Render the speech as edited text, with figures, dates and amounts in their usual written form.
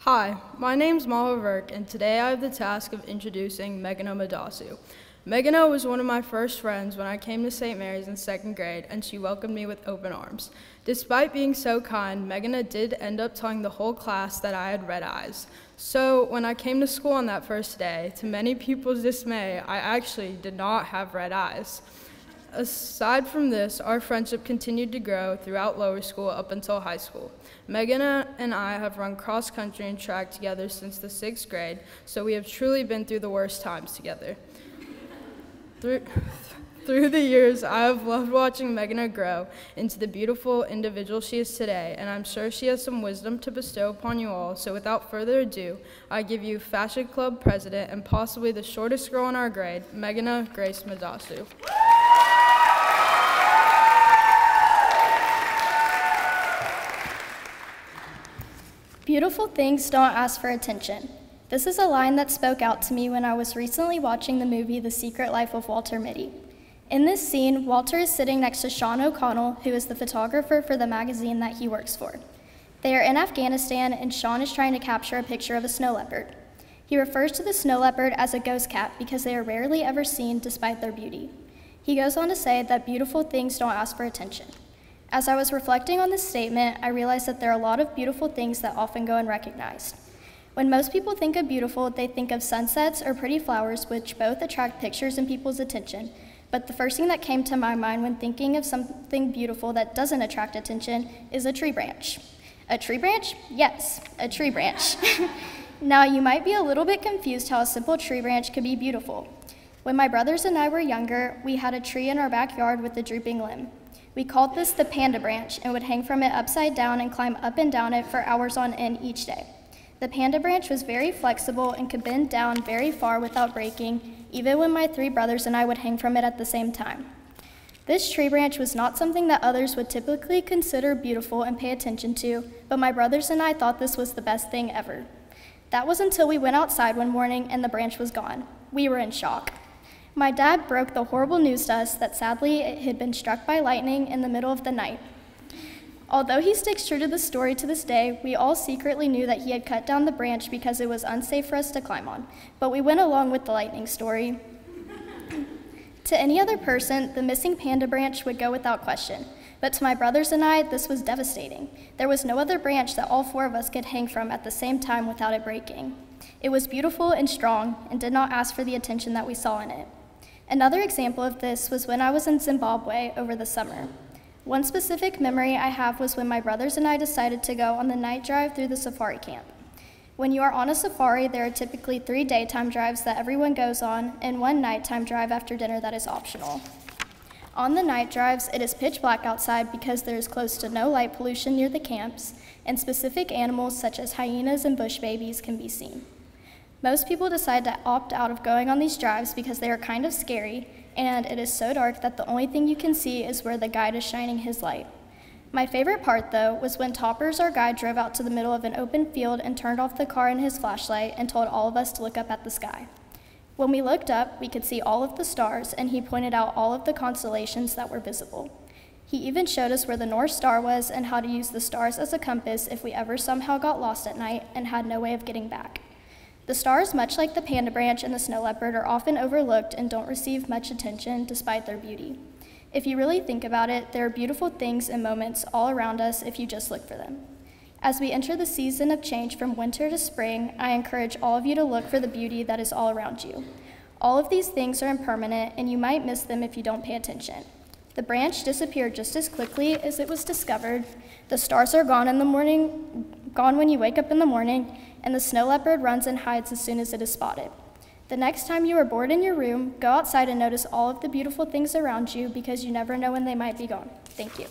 Hi, my name's Maha Verk, and today I have the task of introducing Meghana Madasu. Meghana was one of my first friends when I came to St. Mary's in second grade, and she welcomed me with open arms. Despite being so kind, Meghana did end up telling the whole class that I had red eyes. So when I came to school on that first day, to many people's dismay, I actually did not have red eyes. Aside from this, our friendship continued to grow throughout lower school up until high school. Meghana and I have run cross country and track together since the 6th grade, so we have truly been through the worst times together. Through the years, I have loved watching Meghana grow into the beautiful individual she is today, and I'm sure she has some wisdom to bestow upon you all, so without further ado, I give you Fashion Club President and possibly the shortest girl in our grade, Meghana Grace Madasu. Beautiful things don't ask for attention. This is a line that spoke out to me when I was recently watching the movie The Secret Life of Walter Mitty. In this scene, Walter is sitting next to Sean O'Connell, who is the photographer for the magazine that he works for. They are in Afghanistan, and Sean is trying to capture a picture of a snow leopard. He refers to the snow leopard as a ghost cat because they are rarely ever seen despite their beauty. He goes on to say that beautiful things don't ask for attention. As I was reflecting on this statement, I realized that there are a lot of beautiful things that often go unrecognized. When most people think of beautiful, they think of sunsets or pretty flowers, which both attract pictures and people's attention. But the first thing that came to my mind when thinking of something beautiful that doesn't attract attention is a tree branch. A tree branch? Yes, a tree branch. Now, you might be a little bit confused how a simple tree branch could be beautiful. When my brothers and I were younger, we had a tree in our backyard with a drooping limb. We called this the panda branch and would hang from it upside down and climb up and down it for hours on end each day. The panda branch was very flexible and could bend down very far without breaking, even when my 3 brothers and I would hang from it at the same time. This tree branch was not something that others would typically consider beautiful and pay attention to, but my brothers and I thought this was the best thing ever. That was until we went outside one morning and the branch was gone. We were in shock. My dad broke the horrible news to us that sadly it had been struck by lightning in the middle of the night. Although he sticks true to the story to this day, we all secretly knew that he had cut down the branch because it was unsafe for us to climb on, but we went along with the lightning story. To any other person, the missing panda branch would go without question, but to my brothers and I, this was devastating. There was no other branch that all 4 of us could hang from at the same time without it breaking. It was beautiful and strong and did not ask for the attention that we saw in it. Another example of this was when I was in Zimbabwe over the summer. One specific memory I have was when my brothers and I decided to go on the night drive through the safari camp. When you are on a safari, there are typically 3 daytime drives that everyone goes on and 1 nighttime drive after dinner that is optional. On the night drives, it is pitch black outside because there is close to no light pollution near the camps, and specific animals such as hyenas and bush babies can be seen. Most people decide to opt out of going on these drives because they are kind of scary, and it is so dark that the only thing you can see is where the guide is shining his light. My favorite part, though, was when Toppers, our guide, drove out to the middle of an open field and turned off the car and his flashlight and told all of us to look up at the sky. When we looked up, we could see all of the stars, and he pointed out all of the constellations that were visible. He even showed us where the North Star was and how to use the stars as a compass if we ever somehow got lost at night and had no way of getting back. The stars, much like the panda branch and the snow leopard, are often overlooked and don't receive much attention despite their beauty. If you really think about it, there are beautiful things and moments all around us if you just look for them. As we enter the season of change from winter to spring, I encourage all of you to look for the beauty that is all around you. All of these things are impermanent, and you might miss them if you don't pay attention. The branch disappeared just as quickly as it was discovered. The stars are gone when you wake up in the morning, and the snow leopard runs and hides as soon as it is spotted. The next time you are bored in your room, go outside and notice all of the beautiful things around you because you never know when they might be gone. Thank you.